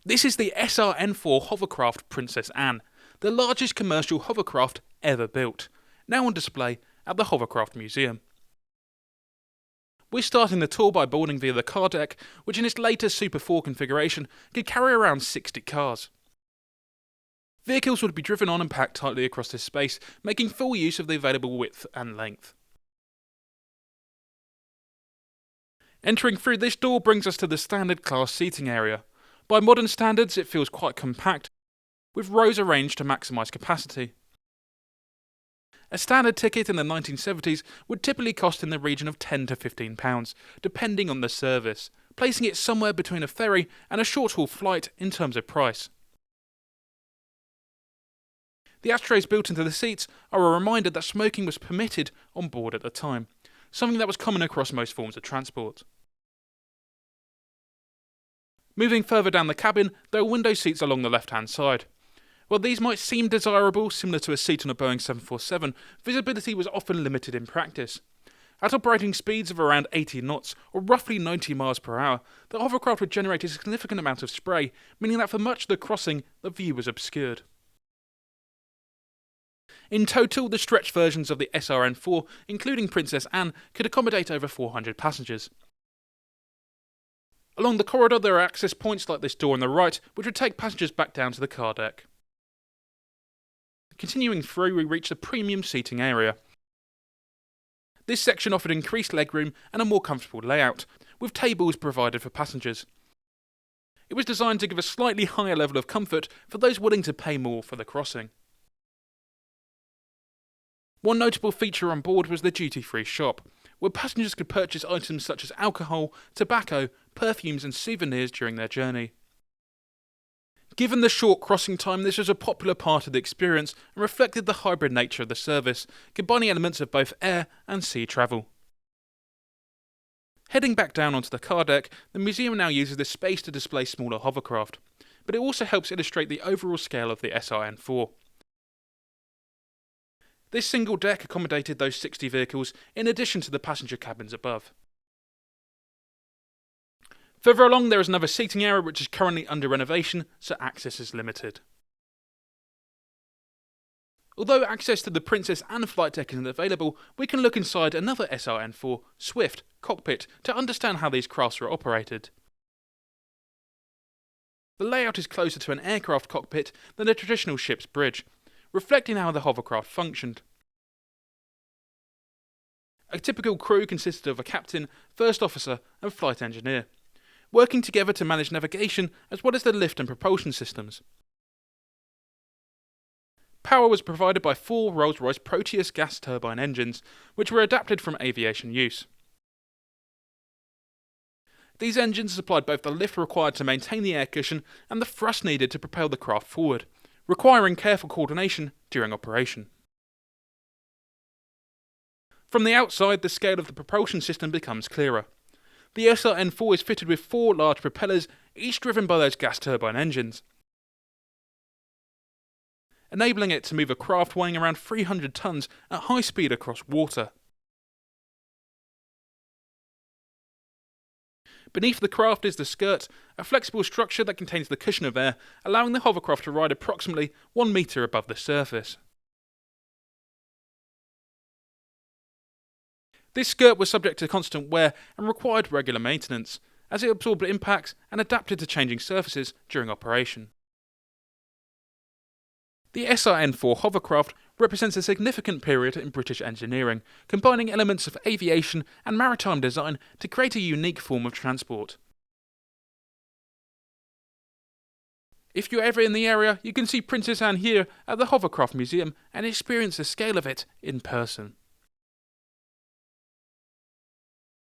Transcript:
This is the SR.N4 Hovercraft Princess Anne, the largest commercial hovercraft ever built, now on display at the Hovercraft Museum. We're starting the tour by boarding via the car deck, which in its latest Super 4 configuration could carry around 60 cars. Vehicles would be driven on and packed tightly across this space, making full use of the available width and length. Entering through this door brings us to the standard class seating area. By modern standards, it feels quite compact, with rows arranged to maximise capacity. A standard ticket in the 1970s would typically cost in the region of £10 to £15, depending on the service, placing it somewhere between a ferry and a short-haul flight in terms of price. The ashtrays built into the seats are a reminder that smoking was permitted on board at the time, something that was common across most forms of transport. Moving further down the cabin, there are window seats along the left-hand side. While these might seem desirable, similar to a seat on a Boeing 747, visibility was often limited in practice. At operating speeds of around 80 knots, or roughly 90 miles per hour, the hovercraft would generate a significant amount of spray, meaning that for much of the crossing, the view was obscured. In total, the stretched versions of the SR.N4, including Princess Anne, could accommodate over 400 passengers. Along the corridor there are access points like this door on the right, which would take passengers back down to the car deck. Continuing through, we reach the premium seating area. This section offered increased legroom and a more comfortable layout, with tables provided for passengers. It was designed to give a slightly higher level of comfort for those willing to pay more for the crossing. One notable feature on board was the duty-free shop, where passengers could purchase items such as alcohol, tobacco, perfumes and souvenirs during their journey. Given the short crossing time, this was a popular part of the experience and reflected the hybrid nature of the service, combining elements of both air and sea travel. Heading back down onto the car deck, the museum now uses this space to display smaller hovercraft, but it also helps illustrate the overall scale of the SR.N4. This single deck accommodated those 60 vehicles in addition to the passenger cabins above. Further along there is another seating area which is currently under renovation, so access is limited. Although access to the Princess Anne flight deck isn't available, we can look inside another SR.N4, Swift, cockpit to understand how these crafts are operated. The layout is closer to an aircraft cockpit than a traditional ship's bridge, reflecting how the hovercraft functioned. A typical crew consisted of a captain, first officer and flight engineer, working together to manage navigation as well as the lift and propulsion systems. Power was provided by 4 Rolls-Royce Proteus gas turbine engines, which were adapted from aviation use. These engines supplied both the lift required to maintain the air cushion and the thrust needed to propel the craft forward, requiring careful coordination during operation. From the outside, the scale of the propulsion system becomes clearer. The SR.N4 is fitted with 4 large propellers, each driven by those gas turbine engines, enabling it to move a craft weighing around 300 tons at high speed across water. Beneath the craft is the skirt, a flexible structure that contains the cushion of air, allowing the hovercraft to ride approximately 1 metre above the surface. This skirt was subject to constant wear and required regular maintenance, as it absorbed impacts and adapted to changing surfaces during operation. The SR.N4 hovercraft represents a significant period in British engineering, combining elements of aviation and maritime design to create a unique form of transport. If you're ever in the area, you can see Princess Anne here at the Hovercraft Museum and experience the scale of it in person.